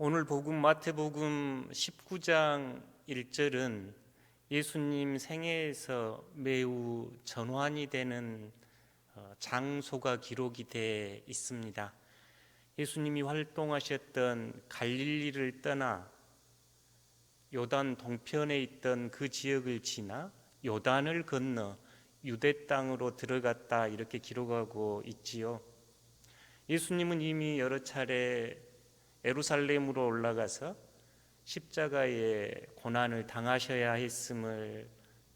오늘 복음 마태복음 19장 1절은 예수님 생애에서 매우 전환이 되는 장소가 기록이 되어 있습니다. 예수님이 활동하셨던 갈릴리를 떠나 요단 동편에 있던 그 지역을 지나 요단을 건너 유대 땅으로 들어갔다, 이렇게 기록하고 있지요. 예수님은 이미 여러 차례 예루살렘으로 올라가서 십자가의 고난을 당하셔야 했음을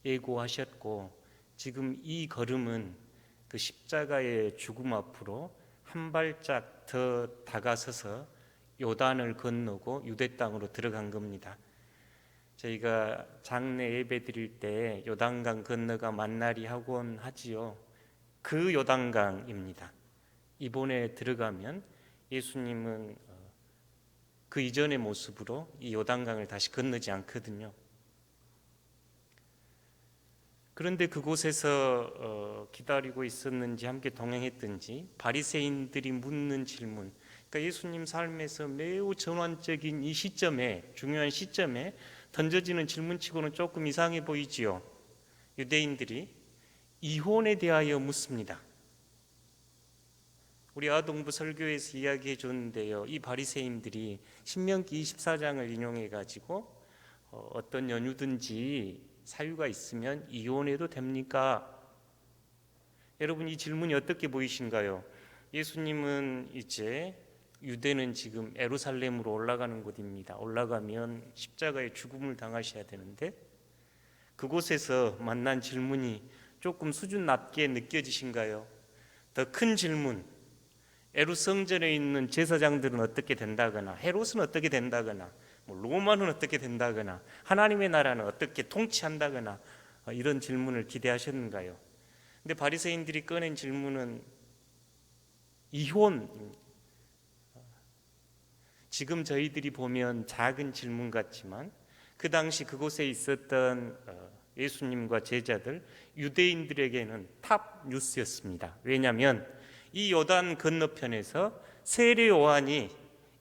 예고하셨고, 지금 이 걸음은 그 십자가의 죽음 앞으로 한 발짝 더 다가서서 요단을 건너고 유대 땅으로 들어간 겁니다. 저희가 장례 예배 드릴 때 요단강 건너가 만나리 하곤 하지요. 그 요단강입니다. 이번에 들어가면 예수님은 그 이전의 모습으로 이 요단강을 다시 건너지 않거든요. 그런데 그곳에서 기다리고 있었는지 함께 동행했던지 바리새인들이 묻는 질문, 그러니까 예수님 삶에서 매우 전환적인 이 시점에, 중요한 시점에 던져지는 질문치고는 조금 이상해 보이지요. 유대인들이 이혼에 대하여 묻습니다. 우리 아동부 설교에서 이야기해 줬는데요, 이 바리새인들이 신명기 24장을 인용해 가지고 어떤 연유든지 사유가 있으면 이혼해도 됩니까? 여러분, 이 질문이 어떻게 보이신가요? 예수님은 이제, 유대는 지금 예루살렘으로 올라가는 곳입니다. 올라가면 십자가의 죽음을 당하셔야 되는데 그곳에서 만난 질문이 조금 수준 낮게 느껴지신가요? 더 큰 질문, 에루 성전에 있는 제사장들은 어떻게 된다거나, 헤롯은 어떻게 된다거나, 로마는 어떻게 된다거나, 하나님의 나라는 어떻게 통치한다거나, 이런 질문을 기대하셨는가요? 근데 바리새인들이 꺼낸 질문은 이혼입니다. 지금 저희들이 보면 작은 질문 같지만 그 당시 그곳에 있었던 예수님과 제자들, 유대인들에게는 탑 뉴스였습니다. 왜냐하면 이 요단 건너편에서 세례 요한이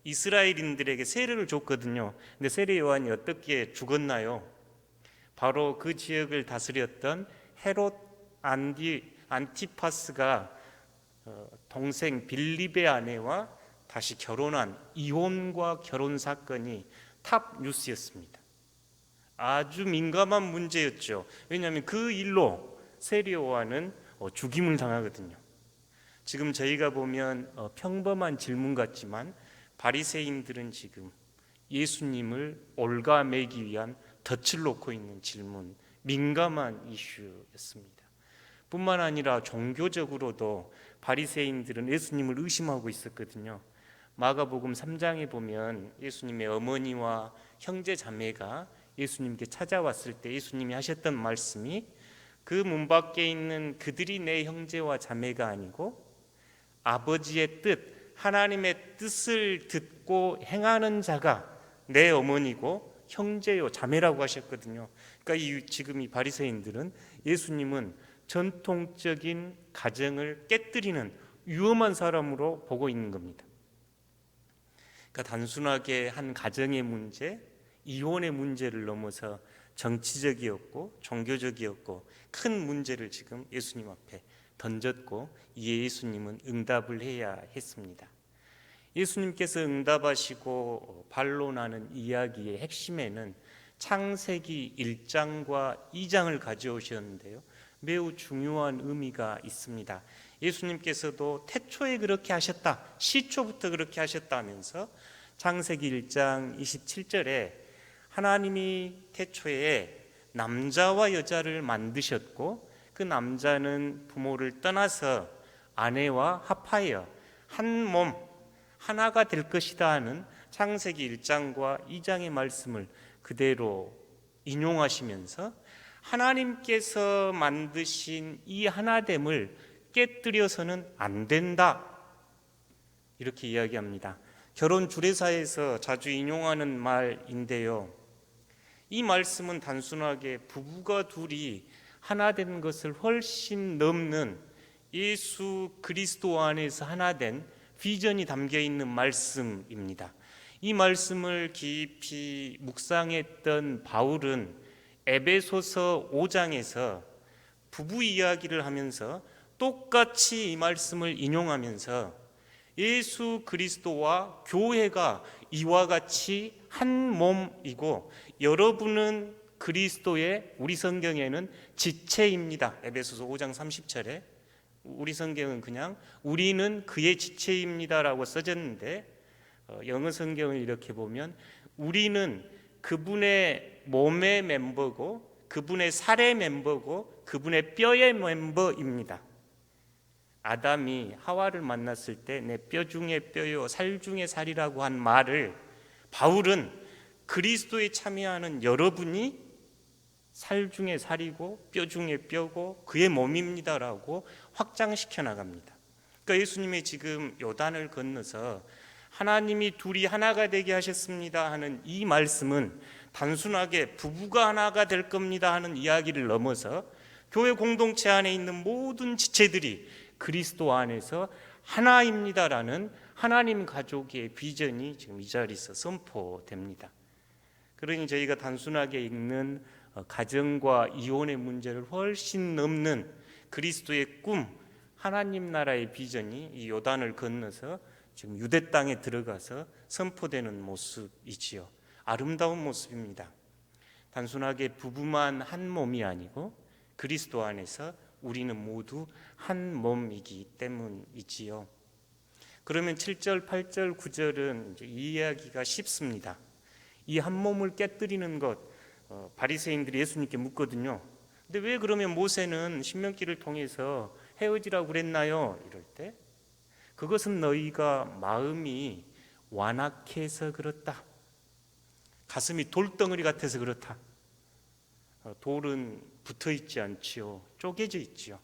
이스라엘인들에게 세례를 줬거든요. 근데 세례 요한이 어떻게 죽었나요? 바로 그 지역을 다스렸던 헤롯 안티파스가 동생 빌립의 아내와 다시 결혼한 이혼과 결혼 사건이 탑 뉴스였습니다. 아주 민감한 문제였죠. 왜냐하면 그 일로 세례 요한은 죽임을 당하거든요. 지금 저희가 보면 평범한 질문 같지만 바리새인들은 지금 예수님을 올가매기 위한 덫을 놓고 있는 질문, 민감한 이슈였습니다. 뿐만 아니라 종교적으로도 바리새인들은 예수님을 의심하고 있었거든요. 마가복음 3장에 보면 예수님의 어머니와 형제 자매가 예수님께 찾아왔을 때 예수님이 하셨던 말씀이, 그 문 밖에 있는 그들이 내 형제와 자매가 아니고 아버지의 뜻, 하나님의 뜻을 듣고 행하는 자가 내 어머니고 형제요 자매라고 하셨거든요. 그러니까 지금 이 바리새인들은 예수님은 전통적인 가정을 깨뜨리는 위험한 사람으로 보고 있는 겁니다. 그러니까 단순하게 한 가정의 문제, 이혼의 문제를 넘어서 정치적이었고 종교적이었고 큰 문제를 지금 예수님 앞에 던졌고, 이에 예수님은 응답을 해야 했습니다. 예수님께서 응답하시고 반론하는 이야기의 핵심에는 창세기 1장과 2장을 가져오셨는데요, 매우 중요한 의미가 있습니다. 예수님께서도 태초에 그렇게 하셨다, 시초부터 그렇게 하셨다 하면서 창세기 1장 27절에 하나님이 태초에 남자와 여자를 만드셨고 그 남자는 부모를 떠나서 아내와 합하여 한 몸 하나가 될 것이다 하는 창세기 1장과 2장의 말씀을 그대로 인용하시면서 하나님께서 만드신 이 하나됨을 깨뜨려서는 안 된다, 이렇게 이야기합니다. 결혼 주례사에서 자주 인용하는 말인데요, 이 말씀은 단순하게 부부가 둘이 하나 된 것을 훨씬 넘는 예수 그리스도 안에서 하나 된 비전이 담겨 있는 말씀입니다. 이 말씀을 깊이 묵상했던 바울은 에베소서 5장에서 부부 이야기를 하면서 똑같이 이 말씀을 인용하면서 예수 그리스도와 교회가 이와 같이 한 몸이고 여러분은 그리스도의, 우리 성경에는 지체입니다. 에베소서 5장 30절에 우리 성경은 그냥 우리는 그의 지체입니다라고 써졌는데 영어 성경을 이렇게 보면 우리는 그분의 몸의 멤버고 그분의 살의 멤버고 그분의 뼈의 멤버입니다. 아담이 하와를 만났을 때 내 뼈 중에 뼈요 살 중에 살이라고 한 말을 바울은 그리스도에 참여하는 여러분이 살 중에 살이고 뼈 중에 뼈고 그의 몸입니다라고 확장시켜 나갑니다. 그러니까 예수님이 지금 요단을 건너서 하나님이 둘이 하나가 되게 하셨습니다 하는 이 말씀은 단순하게 부부가 하나가 될 겁니다 하는 이야기를 넘어서 교회 공동체 안에 있는 모든 지체들이 그리스도 안에서 하나입니다라는 하나님 가족의 비전이 지금 이 자리에서 선포됩니다. 그러니 저희가 단순하게 읽는 가정과 이혼의 문제를 훨씬 넘는 그리스도의 꿈, 하나님 나라의 비전이 이 요단을 건너서 지금 유대 땅에 들어가서 선포되는 모습이지요. 아름다운 모습입니다. 단순하게 부부만 한 몸이 아니고 그리스도 안에서 우리는 모두 한 몸이기 때문이지요. 그러면 7절, 8절, 9절은 이 이야기가 쉽습니다. 이 한 몸을 깨뜨리는 것, 바리새인들이 예수님께 묻거든요. 근데 왜 그러면 모세는 신명기를 통해서 헤어지라고 그랬나요? 이럴 때 그것은 너희가 마음이 완악해서 그렇다. 가슴이 돌덩어리 같아서 그렇다. 돌은 붙어 있지 않지요. 쪼개져 있지요.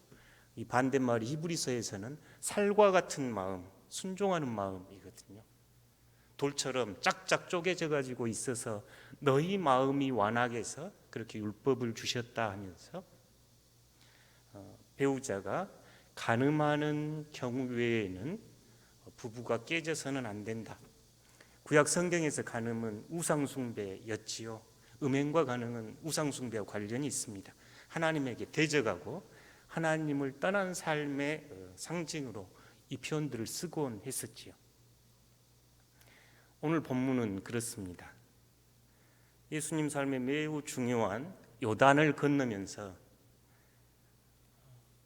이 반대말이 히브리서에서는 살과 같은 마음, 순종하는 마음이거든요. 돌처럼 짝짝 쪼개져 가지고 있어서 너희 마음이 완악해서 그렇게 율법을 주셨다 하면서 배우자가 간음하는 경우 외에는 부부가 깨져서는 안 된다. 구약 성경에서 간음은 우상숭배였지요. 음행과 간음은 우상숭배와 관련이 있습니다. 하나님에게 대적하고 하나님을 떠난 삶의 상징으로 이 표현들을 쓰곤 했었지요. 오늘 본문은 그렇습니다. 예수님 삶에 매우 중요한 요단을 건너면서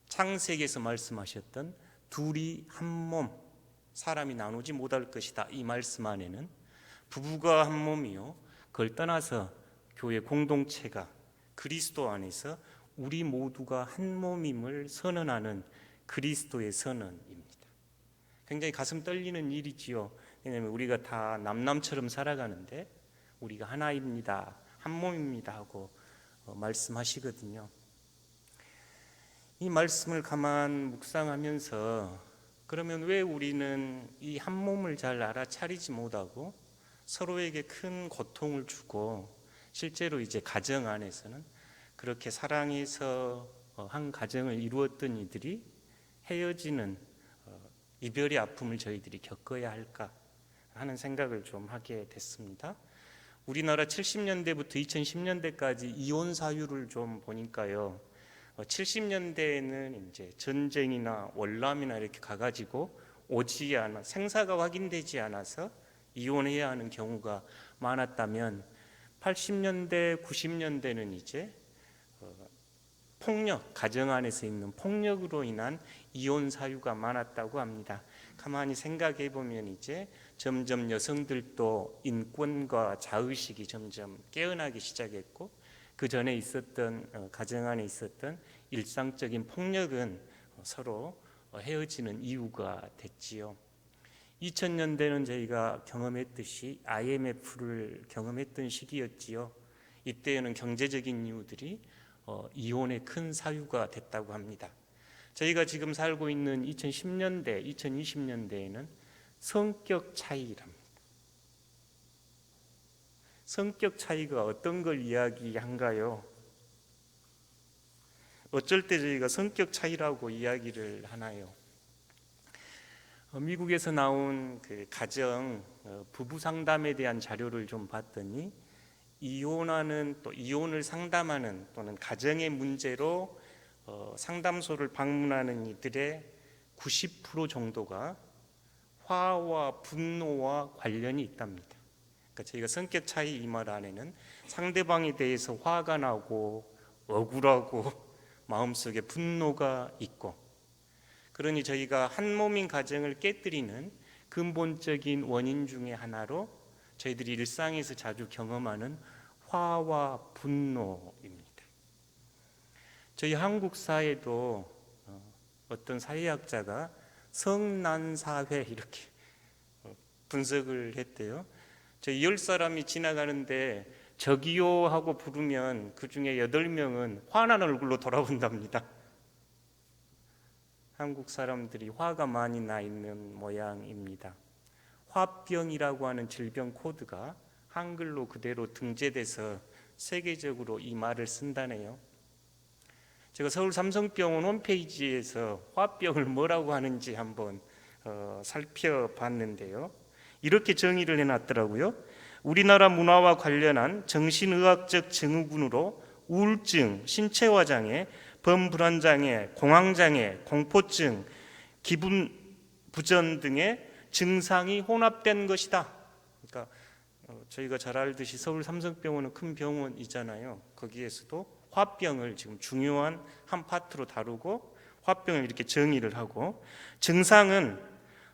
창세기에서 말씀하셨던 둘이 한 몸, 사람이 나누지 못할 것이다. 이 말씀 안에는 부부가 한 몸이요, 그걸 떠나서 교회 공동체가 그리스도 안에서 우리 모두가 한 몸임을 선언하는 그리스도의 선언입니다. 굉장히 가슴 떨리는 일이지요. 왜냐하면 우리가 다 남남처럼 살아가는데 우리가 하나입니다, 한 몸입니다 하고 말씀하시거든요. 이 말씀을 가만 묵상하면서 그러면 왜 우리는 이 한 몸을 잘 알아차리지 못하고 서로에게 큰 고통을 주고 실제로 이제 가정 안에서는 그렇게 사랑해서 한 가정을 이루었던 이들이 헤어지는 이별의 아픔을 저희들이 겪어야 할까 하는 생각을 좀 하게 됐습니다. 우리나라 70년대부터 2010년대까지 이혼 사유를 좀 보니까요. 70년대에는 이제 전쟁이나 월남이나 이렇게 가가지고 오지 않아 생사가 확인되지 않아서 이혼해야 하는 경우가 많았다면 80년대, 90년대는 이제 폭력, 가정 안에서 있는 폭력으로 인한 이혼 사유가 많았다고 합니다. 가만히 생각해 보면 이제 점점 여성들도 인권과 자의식이 점점 깨어나기 시작했고 그 전에 있었던 가정 안에 있었던 일상적인 폭력은 서로 헤어지는 이유가 됐지요. 2000년대는 저희가 경험했듯이 IMF를 경험했던 시기였지요. 이때에는 경제적인 이유들이 이혼의 큰 사유가 됐다고 합니다. 저희가 지금 살고 있는 2010년대, 2020년대에는 성격 차이랍니다. 성격 차이가 어떤 걸 이야기한가요? 어쩔 때 저희가 성격 차이라고 이야기를 하나요? 미국에서 나온 그 가정 부부 상담에 대한 자료를 좀 봤더니 이혼하는 또 이혼을 상담하는 또는 가정의 문제로 상담소를 방문하는 이들의 90% 정도가 화와 분노와 관련이 있답니다. 그러니까 저희가 성격 차이 이 말 안에는 상대방에 대해서 화가 나고 억울하고 마음속에 분노가 있고, 그러니 저희가 한 몸인 가정을 깨뜨리는 근본적인 원인 중에 하나로 저희들이 일상에서 자주 경험하는 화와 분노입니다. 저희 한국 사회도 어떤 사회학자가 성난사회 이렇게 분석을 했대요. 저희 10사람이 지나가는데 저기요 하고 부르면 그 중에 8명은 화난 얼굴로 돌아본답니다. 한국 사람들이 화가 많이 나 있는 모양입니다. 화병이라고 하는 질병 코드가 한글로 그대로 등재돼서 세계적으로 이 말을 쓴다네요. 제가 서울 삼성병원 홈페이지에서 화병을 뭐라고 하는지 한번 살펴봤는데요. 이렇게 정의를 해놨더라고요. 우리나라 문화와 관련한 정신의학적 증후군으로 우울증, 신체화장애, 범불안장애, 공황장애, 공포증, 기분 부전 등의 증상이 혼합된 것이다. 그러니까 저희가 잘 알듯이 서울 삼성병원은 큰 병원이잖아요. 거기에서도 화병을 지금 중요한 한 파트로 다루고 화병을 이렇게 정의를 하고, 증상은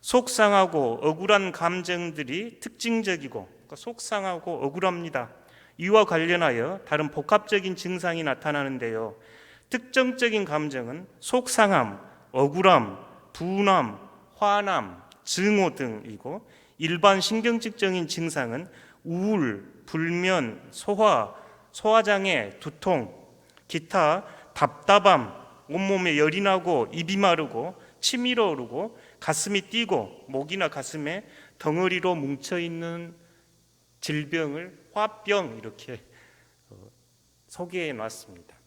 속상하고 억울한 감정들이 특징적이고, 그러니까 속상하고 억울합니다. 이와 관련하여 다른 복합적인 증상이 나타나는데요. 특정적인 감정은 속상함, 억울함, 분함, 화남, 증오 등이고, 일반 신경증적인 증상은 우울, 불면, 소화장애, 두통, 기타, 답답함, 온몸에 열이 나고 입이 마르고 침이 오르고 가슴이 뛰고 목이나 가슴에 덩어리로 뭉쳐있는 질병을 화병 이렇게 소개해 놨습니다.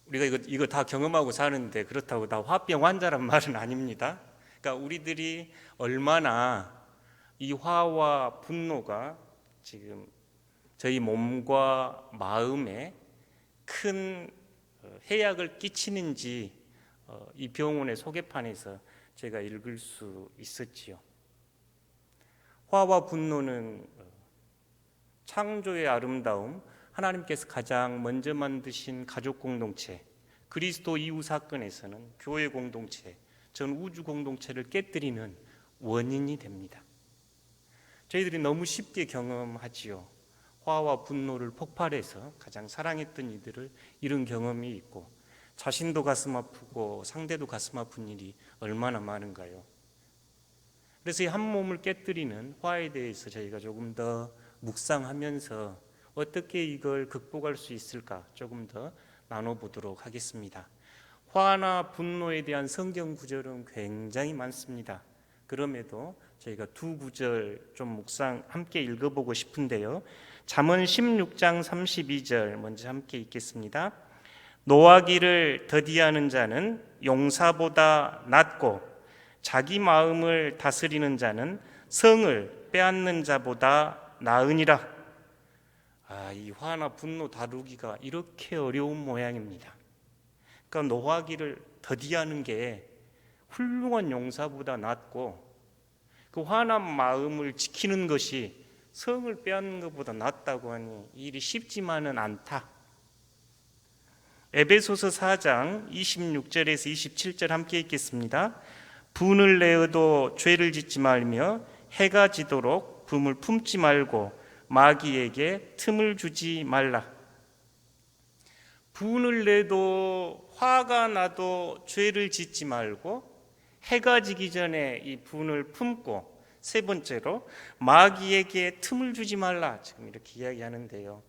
우리가 이거 다 경험하고 사는데 그렇다고 다 화병 환자란 말은 아닙니다. 그러니까 우리들이 얼마나 이 화와 분노가 지금 저희 몸과 마음에 큰 해악을 끼치는지 이 병원의 소개판에서 제가 읽을 수 있었지요. 화와 분노는 창조의 아름다움, 하나님께서 가장 먼저 만드신 가족 공동체, 그리스도 이후 사건에서는 교회 공동체, 전 우주 공동체를 깨뜨리는 원인이 됩니다. 저희들이 너무 쉽게 경험하지요. 화와 분노를 폭발해서 가장 사랑했던 이들을 잃은 경험이 있고, 자신도 가슴 아프고 상대도 가슴 아픈 일이 얼마나 많은가요? 그래서 이 한 몸을 깨뜨리는 화에 대해서 저희가 조금 더 묵상하면서 어떻게 이걸 극복할 수 있을까 조금 더 나눠보도록 하겠습니다. 화나 분노에 대한 성경 구절은 굉장히 많습니다. 그럼에도 저희가 두 구절 좀 묵상 함께 읽어보고 싶은데요. 잠언 16장 32절 먼저 함께 읽겠습니다. 노하기를 더디하는 자는 용사보다 낫고 자기 마음을 다스리는 자는 성을 빼앗는 자보다 나으니라. 이 화나 분노 다루기가 이렇게 어려운 모양입니다. 그러니까 노하기를 더디하는 게 훌륭한 용사보다 낫고, 그 화난 마음을 지키는 것이 성을 빼앗는 것보다 낫다고 하니 이 일이 쉽지만은 않다. 에베소서 4장 26절에서 27절 함께 읽겠습니다. 분을 내어도 죄를 짓지 말며 해가 지도록 분을 품지 말고 마귀에게 틈을 주지 말라. 분을 내도 화가 나도 죄를 짓지 말고 해가 지기 전에 이 분을 품고, 세 번째로 마귀에게 틈을 주지 말라. 지금 이렇게 이야기하는데요.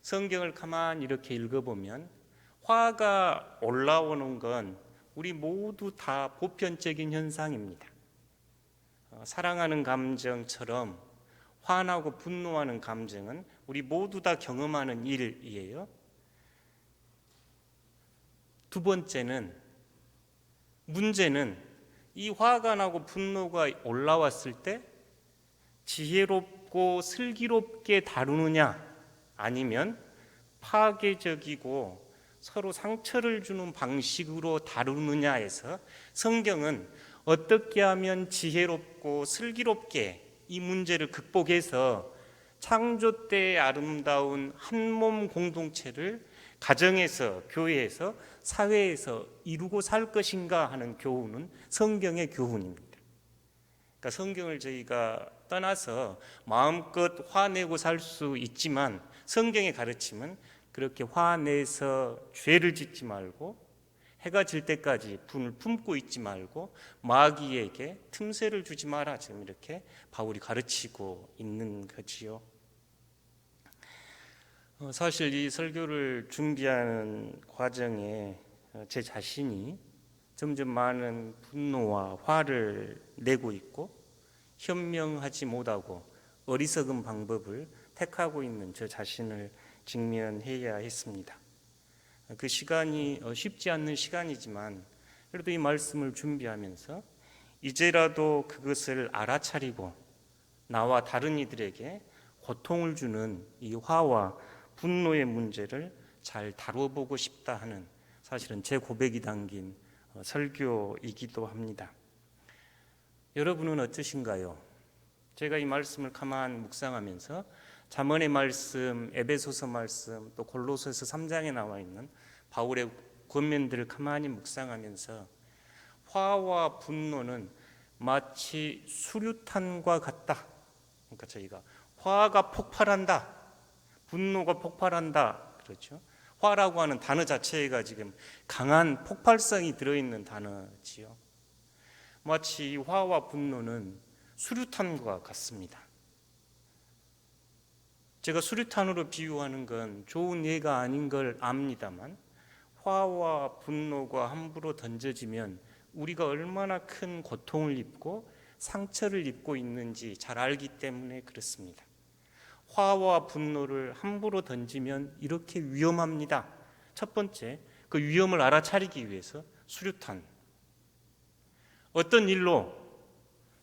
성경을 가만히 이렇게 읽어보면 화가 올라오는 건 우리 모두 다 보편적인 현상입니다. 사랑하는 감정처럼 화나고 분노하는 감정은 우리 모두 다 경험하는 일이에요. 두 번째는, 문제는 이 화가 나고 분노가 올라왔을 때 지혜롭고 슬기롭게 다루느냐, 아니면 파괴적이고 서로 상처를 주는 방식으로 다루느냐에서 성경은 어떻게 하면 지혜롭고 슬기롭게 이 문제를 극복해서 창조 때의 아름다운 한몸 공동체를 가정에서, 교회에서, 사회에서 이루고 살 것인가 하는 교훈은 성경의 교훈입니다. 그러니까 성경을 저희가 떠나서 마음껏 화내고 살 수 있지만 성경의 가르침은 그렇게 화내서 죄를 짓지 말고 해가 질 때까지 분을 품고 있지 말고 마귀에게 틈새를 주지 마라, 지금 이렇게 바울이 가르치고 있는 거지요. 사실 이 설교를 준비하는 과정에 제 자신이 점점 많은 분노와 화를 내고 있고 현명하지 못하고 어리석은 방법을 택하고 있는 저 자신을 직면해야 했습니다. 그 시간이 쉽지 않는 시간이지만 그래도 이 말씀을 준비하면서 이제라도 그것을 알아차리고 나와 다른 이들에게 고통을 주는 이 화와 분노의 문제를 잘 다뤄보고 싶다 하는, 사실은 제 고백이 담긴 설교이기도 합니다. 여러분은 어떠신가요? 제가 이 말씀을 가만 묵상하면서 잠언의 말씀, 에베소서 말씀, 또 골로새서 3장에 나와 있는 바울의 권면들을 가만히 묵상하면서 화와 분노는 마치 수류탄과 같다. 그러니까 저희가 화가 폭발한다, 분노가 폭발한다, 그렇죠? 화라고 하는 단어 자체가 지금 강한 폭발성이 들어있는 단어지요. 마치 화와 분노는 수류탄과 같습니다. 제가 수류탄으로 비유하는 건 좋은 예가 아닌 걸 압니다만 화와 분노가 함부로 던져지면 우리가 얼마나 큰 고통을 입고 상처를 입고 있는지 잘 알기 때문에 그렇습니다. 화와 분노를 함부로 던지면 이렇게 위험합니다. 첫 번째, 그 위험을 알아차리기 위해서 수류탄. 어떤 일로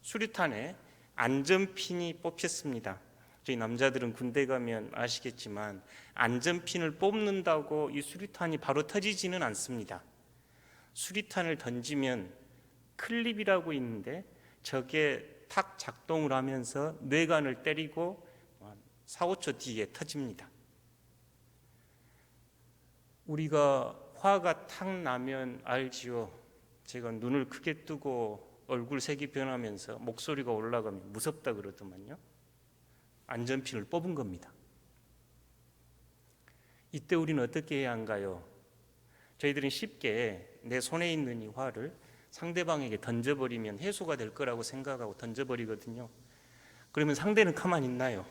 수류탄에 안전핀이 뽑혔습니다. 저희 남자들은 군대 가면 아시겠지만 안전핀을 뽑는다고 이 수류탄이 바로 터지지는 않습니다. 수류탄을 던지면 클립이라고 있는데 저게 탁 작동을 하면서 뇌관을 때리고 4, 5초 뒤에 터집니다. 우리가 화가 탁 나면 알지요. 제가 눈을 크게 뜨고 얼굴 색이 변하면서 목소리가 올라가면 무섭다 그러더만요. 안전핀을 뽑은 겁니다. 이때 우리는 어떻게 해야 한가요? 저희들은 쉽게 내 손에 있는 이 화를 상대방에게 던져버리면 해소가 될 거라고 생각하고 던져버리거든요. 그러면 상대는 가만히 있나요?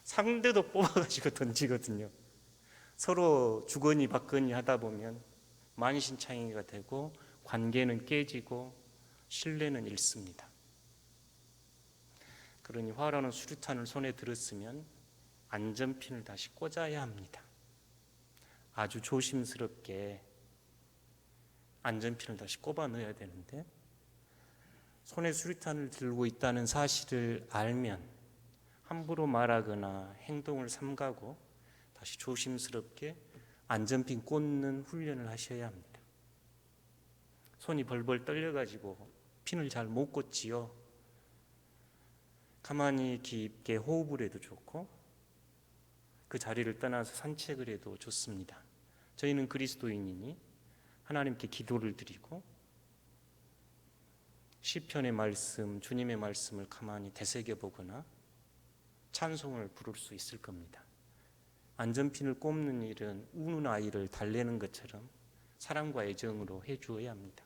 상대도 뽑아가지고 던지거든요. 서로 주거니 받거니 하다 보면 만신창이가 되고 관계는 깨지고 신뢰는 잃습니다. 그러니 화라는 수류탄을 손에 들었으면 안전핀을 다시 꽂아야 합니다. 아주 조심스럽게 안전핀을 다시 꼽아 넣어야 되는데 손에 수류탄을 들고 있다는 사실을 알면 함부로 말하거나 행동을 삼가고 다시 조심스럽게 안전핀 꽂는 훈련을 하셔야 합니다. 손이 벌벌 떨려가지고 핀을 잘 못 꽂지요. 가만히 깊게 호흡을 해도 좋고 그 자리를 떠나서 산책을 해도 좋습니다. 저희는 그리스도인이니 하나님께 기도를 드리고 시편의 말씀, 주님의 말씀을 가만히 되새겨보거나 찬송을 부를 수 있을 겁니다. 안전핀을 꼽는 일은 우는 아이를 달래는 것처럼 사랑과 애정으로 해주어야 합니다.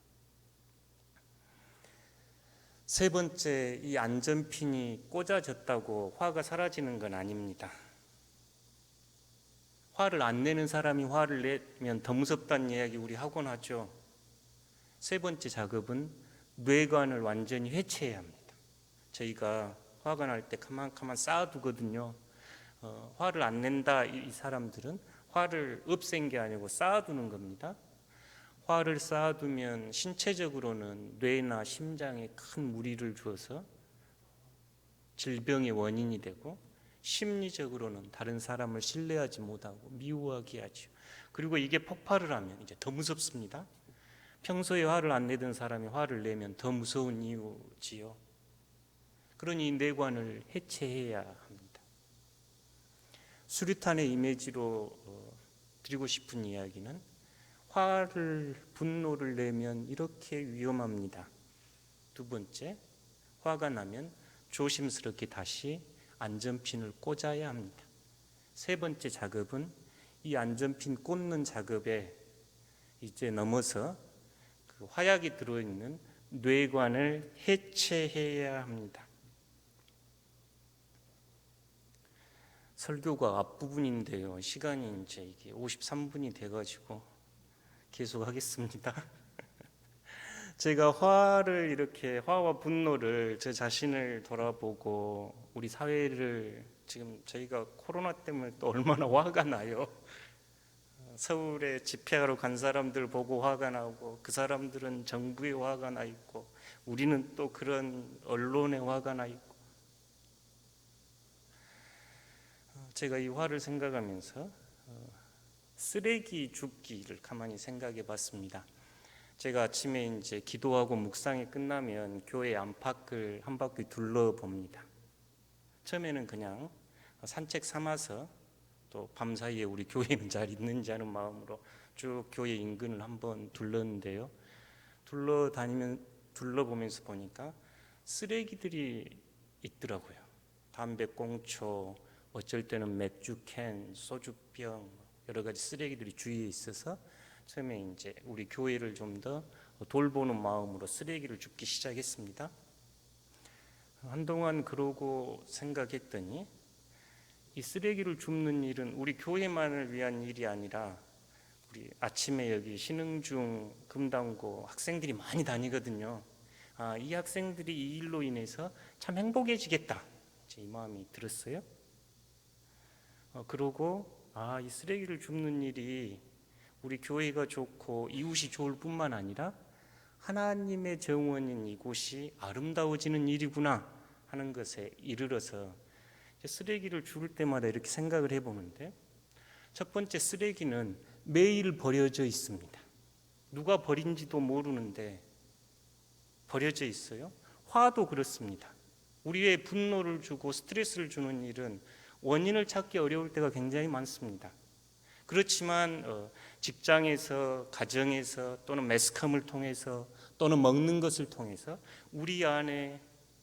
세 번째, 이 안전핀이 꽂아졌다고 화가 사라지는 건 아닙니다. 화를 안 내는 사람이 화를 내면 더 무섭다는 이야기 우리 하곤 하죠. 세 번째 작업은 뇌관을 완전히 해체해야 합니다. 저희가 화가 날 때 가만 쌓아두거든요. 화를 안 낸다 이 사람들은 화를 없앤 게 아니고 쌓아두는 겁니다. 화를 쌓아두면 신체적으로는 뇌나 심장에 큰 무리를 주어서 질병의 원인이 되고, 심리적으로는 다른 사람을 신뢰하지 못하고 미워하게 하죠. 그리고 이게 폭발을 하면 이제 더 무섭습니다. 평소에 화를 안 내던 사람이 화를 내면 더 무서운 이유지요. 그러니 뇌관을 해체해야 합니다. 수류탄의 이미지로 드리고 싶은 이야기는, 분노를 내면 이렇게 위험합니다. 두 번째, 화가 나면 조심스럽게 다시 안전핀을 꽂아야 합니다. 세 번째 작업은 이 안전핀 꽂는 작업에 이제 넘어서 그 화약이 들어있는 뇌관을 해체해야 합니다. 설교가 앞부분인데요. 시간이 이제 이게 53분이 돼가지고 계속 하겠습니다. 제가 화와 분노를, 제 자신을 돌아보고 우리 사회를, 지금 저희가 코로나 때문에 또 얼마나 화가 나요. 서울에 집회하러 간 사람들 보고 화가 나고, 그 사람들은 정부에 화가 나 있고, 우리는 또 그런 언론에 화가 나 있고. 제가 이 화를 생각하면서 쓰레기 줍기를 가만히 생각해 봤습니다. 제가 아침에 이제 기도하고 묵상이 끝나면 교회 안팎을 한 바퀴 둘러봅니다. 처음에는 그냥 산책 삼아서, 또 밤사이에 우리 교회는 잘 있는지 하는 마음으로 쭉 교회 인근을 한번 둘렀는데요. 둘러보면서 보니까 쓰레기들이 있더라고요. 담배 꽁초, 어쩔 때는 맥주캔, 소주병, 여러 가지 쓰레기들이 주위에 있어서 처음에 이제 우리 교회를 좀 더 돌보는 마음으로 쓰레기를 줍기 시작했습니다. 한동안 그러고 생각했더니, 이 쓰레기를 줍는 일은 우리 교회만을 위한 일이 아니라, 우리 아침에 여기 신흥중 금당고 학생들이 많이 다니거든요. 이 학생들이 이 일로 인해서 참 행복해지겠다, 이 마음이 들었어요. 그러고 이 쓰레기를 줍는 일이 우리 교회가 좋고 이웃이 좋을 뿐만 아니라 하나님의 정원인 이곳이 아름다워지는 일이구나 하는 것에 이르러서 쓰레기를 줄 때마다 이렇게 생각을 해보는데, 첫 번째, 쓰레기는 매일 버려져 있습니다. 누가 버린지도 모르는데 버려져 있어요. 화도 그렇습니다. 우리의 분노를 주고 스트레스를 주는 일은 원인을 찾기 어려울 때가 굉장히 많습니다. 그렇지만 직장에서, 가정에서, 또는 매스컴을 통해서, 또는 먹는 것을 통해서 우리 안에,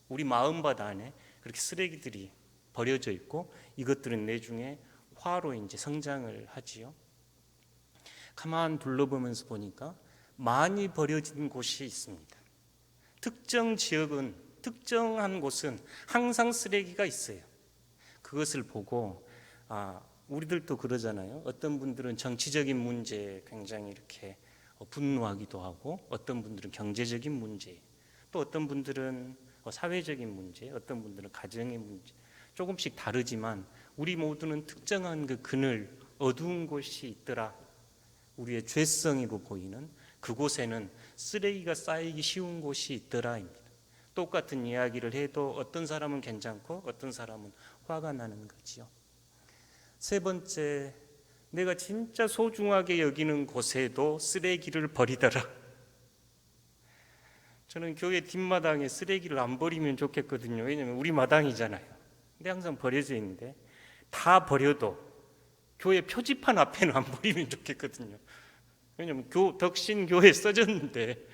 우리 마음밭 안에 그렇게 쓰레기들이 버려져 있고, 이것들은 나중에 화로 이제 성장을 하지요. 가만 둘러보면서 보니까 많이 버려진 곳이 있습니다. 특정 지역은, 특정한 곳은 항상 쓰레기가 있어요. 그것을 보고 우리들도 그러잖아요. 어떤 분들은 정치적인 문제에 굉장히 이렇게 분노하기도 하고, 어떤 분들은 경제적인 문제, 또 어떤 분들은 사회적인 문제, 어떤 분들은 가정의 문제, 조금씩 다르지만 우리 모두는 특정한 그 그늘, 어두운 곳이 있더라. 우리의 죄성이로 보이는 그곳에는 쓰레기가 쌓이기 쉬운 곳이 있더라입니다. 똑같은 이야기를 해도 어떤 사람은 괜찮고 어떤 사람은 화가 나는 거지요. 세 번째, 내가 진짜 소중하게 여기는 곳에도 쓰레기를 버리더라. 저는 교회 뒷마당에 쓰레기를 안 버리면 좋겠거든요. 왜냐하면 우리 마당이잖아요. 근데 항상 버려져 있는데, 다 버려도 교회 표지판 앞에는 안 버리면 좋겠거든요. 왜냐하면 덕신교회 써졌는데.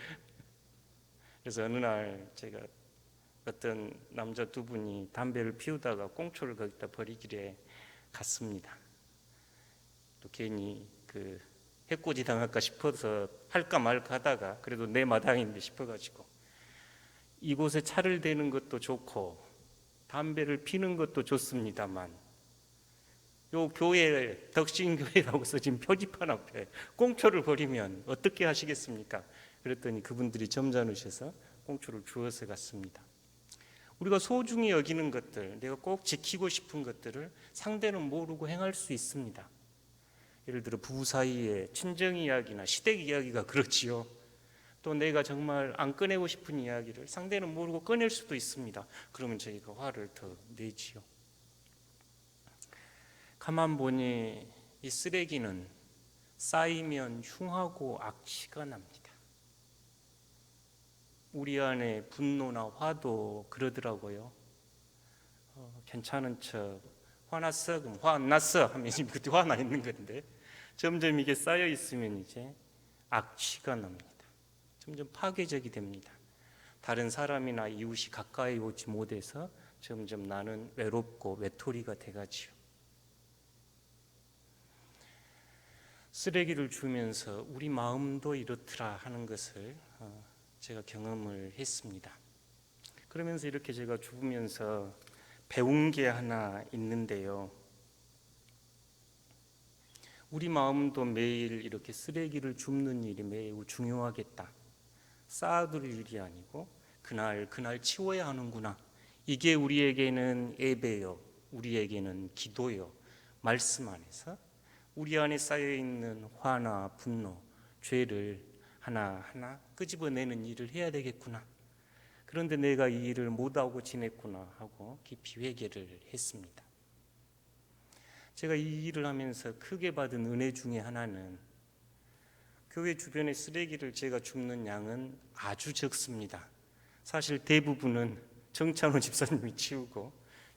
그래서 어느 날 제가 어떤 남자 두 분이 담배를 피우다가 꽁초를 거기다 버리길래 갔습니다. 또 괜히 그 해코지 당할까 싶어서 할까 말까 하다가 그래도 내 마당인데 싶어가지고, 이곳에 차를 대는 것도 좋고 담배를 피는 것도 좋습니다만, 요 교회, 덕신교회라고 써진 표지판 앞에 꽁초를 버리면 어떻게 하시겠습니까? 그랬더니 그분들이 점잖으셔서 꽁초를 주워서 갔습니다. 우리가 소중히 여기는 것들, 내가 꼭 지키고 싶은 것들을 상대는 모르고 행할 수 있습니다. 예를 들어 부부 사이에 친정 이야기나 시댁 이야기가 그렇지요. 또 내가 정말 안 꺼내고 싶은 이야기를 상대는 모르고 꺼낼 수도 있습니다. 그러면 저희가 화를 더 내지요. 가만 보니 이 쓰레기는 쌓이면 흉하고 악취가 납니다. 우리 안에 분노나 화도 그러더라고요. 괜찮은 척 화났어? 그럼 화 안 났어? 하면 지금 그때 화나 있는 건데 점점 이게 쌓여 있으면 이제 악취가 납니다. 점점 파괴적이 됩니다. 다른 사람이나 이웃이 가까이 오지 못해서 점점 나는 외롭고 외톨이가 돼가지요. 쓰레기를 주면서 우리 마음도 이렇더라 하는 것을 제가 경험을 했습니다. 그러면서 이렇게 제가 주면서 배운 게 하나 있는데요. 우리 마음도 매일 이렇게 쓰레기를 줍는 일이 매우 중요하겠다. 쌓아둘 일이 아니고 그날 치워야 하는구나. 이게 우리에게는 예배요, 우리에게는 기도요, 말씀 안에서 우리 안에 쌓여있는 화나 분노, 죄를 하나하나 끄집어내는 일을 해야 되겠구나. 그런데 내가 이 일을 못하고 지냈구나 하고 깊이 회개를 했습니다. 제가 이 일을 하면서 크게 받은 은혜 중에 하나는 교회 주변의 쓰레기를 제가 줍는 양은 아주 적습니다. 사실 대부분은 정찬호 집사님이 치우고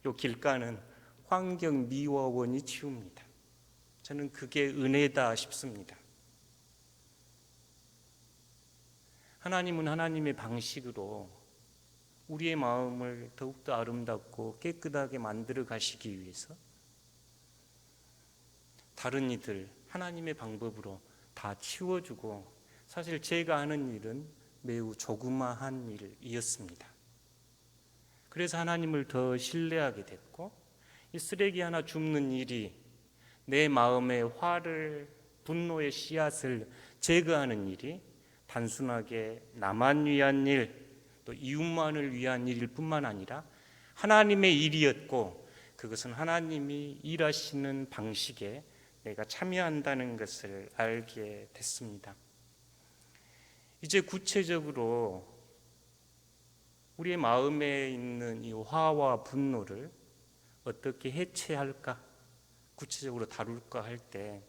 요 길가는 환경미화원이 치웁니다. 저는 그게 은혜다 싶습니다. 하나님은 하나님의 방식으로 우리의 마음을 더욱더 아름답고 깨끗하게 만들어 가시기 위해서 다른 이들 하나님의 방법으로 다 치워주고, 사실 제가 하는 일은 매우 조그마한 일이었습니다. 그래서 하나님을 더 신뢰하게 됐고, 이 쓰레기 하나 줍는 일이 내 마음의 화를, 분노의 씨앗을 제거하는 일이 단순하게 나만 위한 일, 또 이웃만을 위한 일일 뿐만 아니라 하나님의 일이었고, 그것은 하나님이 일하시는 방식에 내가 참여한다는 것을 알게 됐습니다. 이제 구체적으로 우리의 마음에 있는 이 화와 분노를 어떻게 해체할까, 구체적으로 다룰까 할 때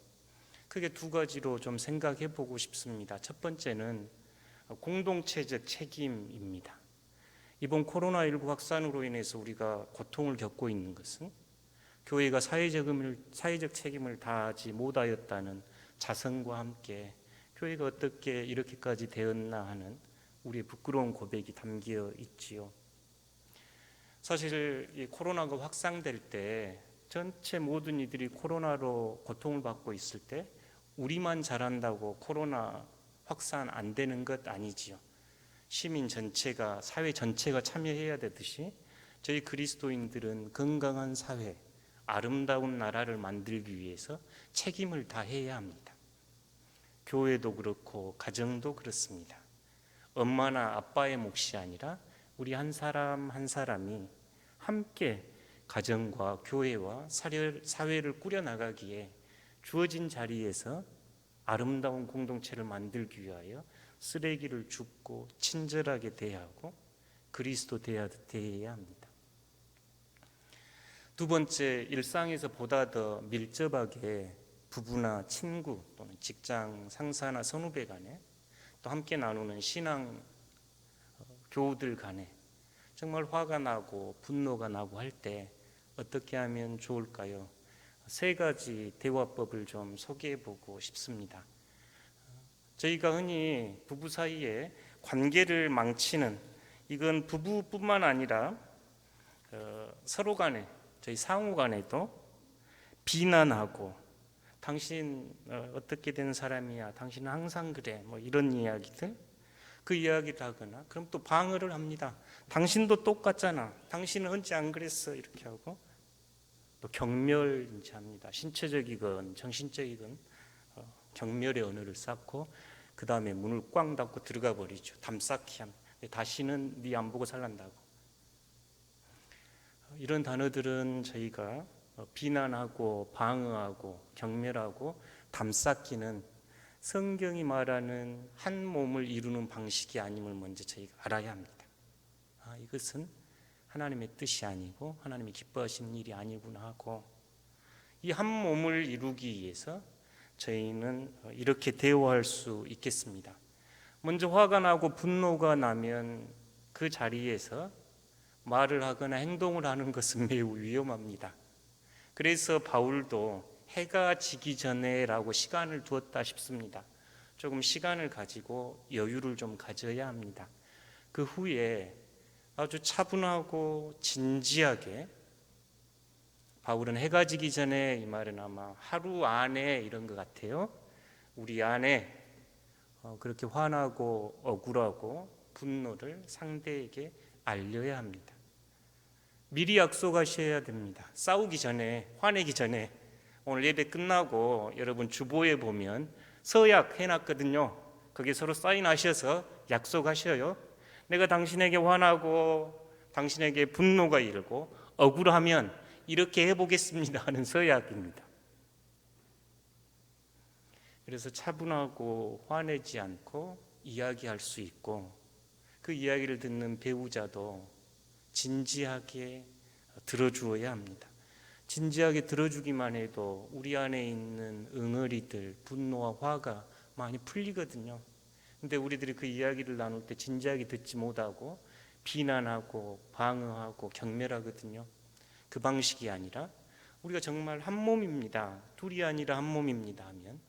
크게 두 가지로 좀 생각해 보고 싶습니다. 첫 번째는 공동체적 책임입니다. 이번 코로나19 확산으로 인해서 우리가 고통을 겪고 있는 것은 교회가 사회적 책임을 다하지 못하였다는 자성과 함께 교회가 어떻게 이렇게까지 되었나 하는 우리의 부끄러운 고백이 담겨 있지요. 사실 이 코로나가 확산될 때 전체 모든 이들이 코로나로 고통을 받고 있을 때 우리만 잘한다고 코로나 확산 안 되는 것 아니지요. 시민 전체가, 사회 전체가 참여해야 되듯이 저희 그리스도인들은 건강한 사회, 아름다운 나라를 만들기 위해서 책임을 다해야 합니다. 교회도 그렇고 가정도 그렇습니다. 엄마나 아빠의 몫이 아니라 우리 한 사람 한 사람이 함께 가정과 교회와 사회를 꾸려나가기에 주어진 자리에서 아름다운 공동체를 만들기 위하여 쓰레기를 줍고 친절하게 대하고 그리스도 대하듯 대해야 합니다. 두 번째, 일상에서 보다 더 밀접하게 부부나 친구 또는 직장 상사나 선후배 간에 또 함께 나누는 신앙 교우들 간에 정말 화가 나고 분노가 나고 할 때 어떻게 하면 좋을까요? 세 가지 대화법을 좀 소개해 보고 싶습니다. 저희가 흔히 부부 사이에 관계를 망치는, 이건 부부뿐만 아니라 서로 간에, 저희 상호 간에도 비난하고 당신 어떻게 된 사람이야, 당신은 항상 그래, 뭐 이런 이야기들, 그 이야기를 하거나 그럼 또 방어를 합니다. 당신도 똑같잖아, 당신은 언제 안 그랬어, 이렇게 하고 또 경멸합니다. 신체적이건 정신적이건 경멸의 언어를 쌓고 그 다음에 문을 꽝 닫고 들어가 버리죠. 담쌓기 합니다. 다시는 네 안 보고 살란다고. 이런 단어들은 저희가 비난하고 방어하고 경멸하고 담쌓기는 성경이 말하는 한 몸을 이루는 방식이 아님을 먼저 저희가 알아야 합니다. 이것은 하나님의 뜻이 아니고 하나님이 기뻐하시는 일이 아니구나 하고, 이 한 몸을 이루기 위해서 저희는 이렇게 대화할 수 있겠습니다. 먼저 화가 나고 분노가 나면 그 자리에서 말을 하거나 행동을 하는 것은 매우 위험합니다. 그래서 바울도 해가 지기 전에라고 시간을 두었다 싶습니다. 조금 시간을 가지고 여유를 좀 가져야 합니다. 그 후에 아주 차분하고 진지하게, 바울은 해가 지기 전에, 이 말은 아마 하루 안에 이런 것 같아요. 우리 안에 그렇게 화나고 억울하고 분노를 상대에게 알려야 합니다. 미리 약속하셔야 됩니다. 싸우기 전에, 화내기 전에. 오늘 예배 끝나고 여러분 주보에 보면 서약 해놨거든요. 거기에 서로 사인하셔서 약속하셔요. 내가 당신에게 화나고 당신에게 분노가 일고 억울하면 이렇게 해보겠습니다 하는 서약입니다. 그래서 차분하고 화내지 않고 이야기할 수 있고, 그 이야기를 듣는 배우자도 진지하게 들어주어야 합니다. 진지하게 들어주기만 해도 우리 안에 있는 응어리들, 분노와 화가 많이 풀리거든요. 근데 우리들이 그 이야기를 나눌 때 진지하게 듣지 못하고 비난하고 방어하고 경멸하거든요. 그 방식이 아니라 우리가 정말 한 몸입니다, 둘이 아니라 한 몸입니다 하면,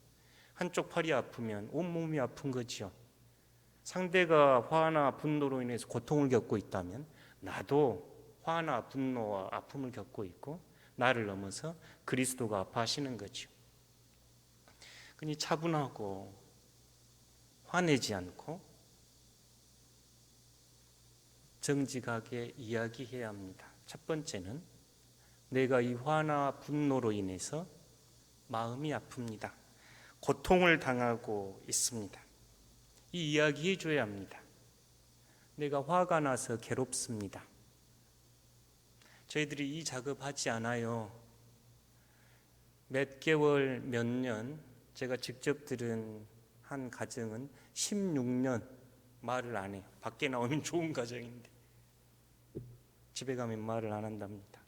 한쪽 팔이 아프면 온 몸이 아픈 거지요. 상대가 화나 분노로 인해서 고통을 겪고 있다면 나도 화나 분노와 아픔을 겪고 있고, 나를 넘어서 그리스도가 아파하시는 거죠. 그니 차분하고 화내지 않고 정직하게 이야기해야 합니다. 첫 번째는 내가 이 화나 분노로 인해서 마음이 아픕니다. 고통을 당하고 있습니다. 이 이야기 해줘야 합니다. 내가 화가 나서 괴롭습니다. 저희들이 이 작업하지 않아요. 몇 개월, 몇 년, 제가 직접 들은 한 가정은 16년 말을 안 해요. 밖에 나오면 좋은 가정인데 집에 가면 말을 안 한답니다.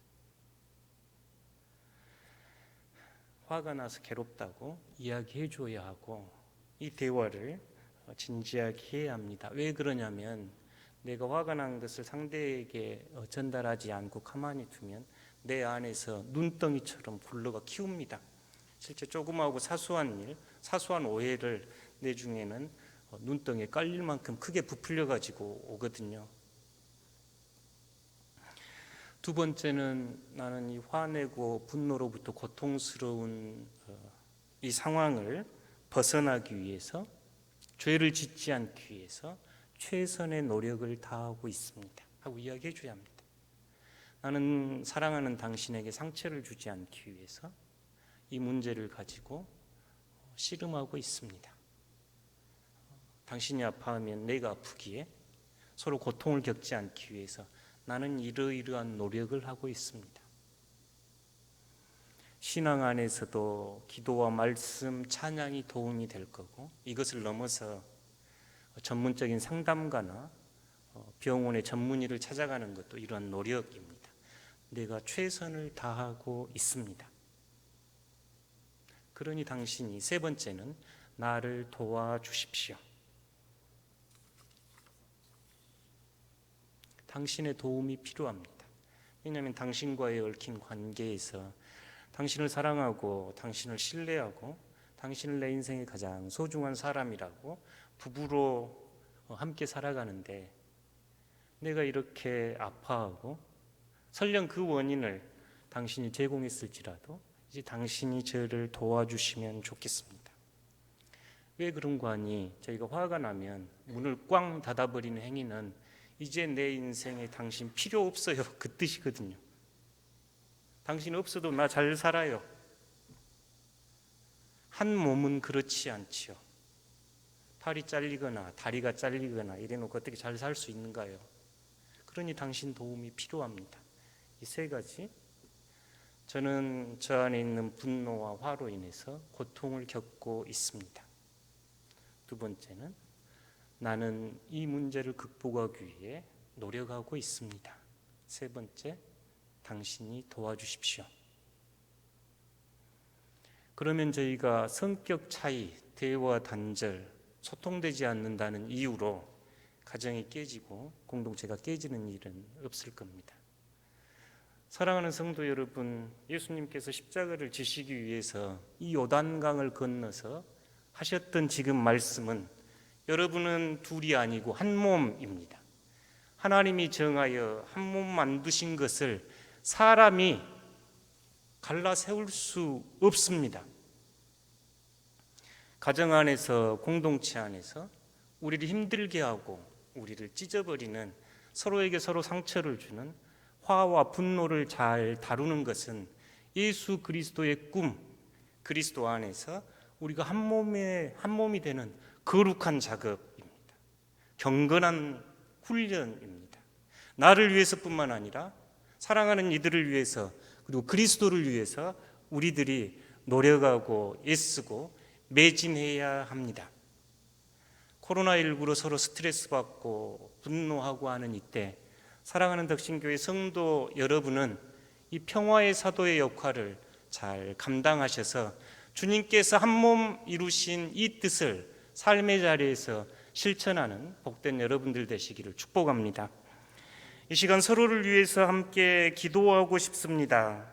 화가 나서 괴롭다고 이야기해 줘야 하고, 이 대화를 진지하게 해야 합니다. 왜 그러냐면 내가 화가 난 것을 상대에게 전달하지 않고 가만히 두면 내 안에서 눈덩이처럼 굴러가 키웁니다. 실제 조그마하고 사소한 일, 사소한 오해를 내 중에는 눈덩이에 깔릴 만큼 크게 부풀려 가지고 오거든요. 두 번째는 나는 이 화내고 분노로부터 고통스러운 이 상황을 벗어나기 위해서, 죄를 짓지 않기 위해서 최선의 노력을 다하고 있습니다 하고 이야기해 줘야 합니다. 나는 사랑하는 당신에게 상처를 주지 않기 위해서 이 문제를 가지고 씨름하고 있습니다. 당신이 아파하면 내가 아프기에 서로 고통을 겪지 않기 위해서 나는 이러이러한 노력을 하고 있습니다. 신앙 안에서도 기도와 말씀, 찬양이 도움이 될 거고, 이것을 넘어서 전문적인 상담가나 병원의 전문의를 찾아가는 것도 이러한 노력입니다. 내가 최선을 다하고 있습니다. 그러니 당신이, 세 번째는 나를 도와주십시오. 당신의 도움이 필요합니다. 왜냐하면 당신과의 얽힌 관계에서 당신을 사랑하고 당신을 신뢰하고 당신을 내 인생의 가장 소중한 사람이라고 부부로 함께 살아가는데, 내가 이렇게 아파하고 설령 그 원인을 당신이 제공했을지라도 이제 당신이 저를 도와주시면 좋겠습니다. 왜 그런 거 아니? 저희가 화가 나면 문을 꽝 닫아버리는 행위는 이제 내 인생에 당신 필요 없어요, 그 뜻이거든요. 당신 없어도 나 잘 살아요. 한 몸은 그렇지 않지요. 팔이 잘리거나 다리가 잘리거나 이래놓고 어떻게 잘 살 수 있는가요? 그러니 당신 도움이 필요합니다. 이 세 가지, 저는 저 안에 있는 분노와 화로 인해서 고통을 겪고 있습니다. 두 번째는 나는 이 문제를 극복하기 위해 노력하고 있습니다. 세 번째, 당신이 도와주십시오. 그러면 저희가 성격 차이, 대화 단절, 소통되지 않는다는 이유로 가정이 깨지고 공동체가 깨지는 일은 없을 겁니다. 사랑하는 성도 여러분, 예수님께서 십자가를 지시기 위해서 이 요단강을 건너서 하셨던 지금 말씀은 여러분은 둘이 아니고 한 몸입니다. 하나님이 정하여 한 몸 만드신 것을 사람이 갈라 세울 수 없습니다. 가정 안에서, 공동체 안에서 우리를 힘들게 하고 우리를 찢어버리는, 서로에게 서로 상처를 주는 화와 분노를 잘 다루는 것은 예수 그리스도의 꿈, 그리스도 안에서 우리가 한 몸이 되는 거룩한 작업입니다. 경건한 훈련입니다. 나를 위해서뿐만 아니라 사랑하는 이들을 위해서, 그리고 그리스도를 위해서 우리들이 노력하고 애쓰고 매진해야 합니다. 코로나19로 서로 스트레스 받고 분노하고 하는 이때 사랑하는 덕신교회 성도 여러분은 이 평화의 사도의 역할을 잘 감당하셔서 주님께서 한 몸 이루신 이 뜻을 삶의 자리에서 실천하는 복된 여러분들 되시기를 축복합니다. 이 시간 서로를 위해서 함께 기도하고 싶습니다.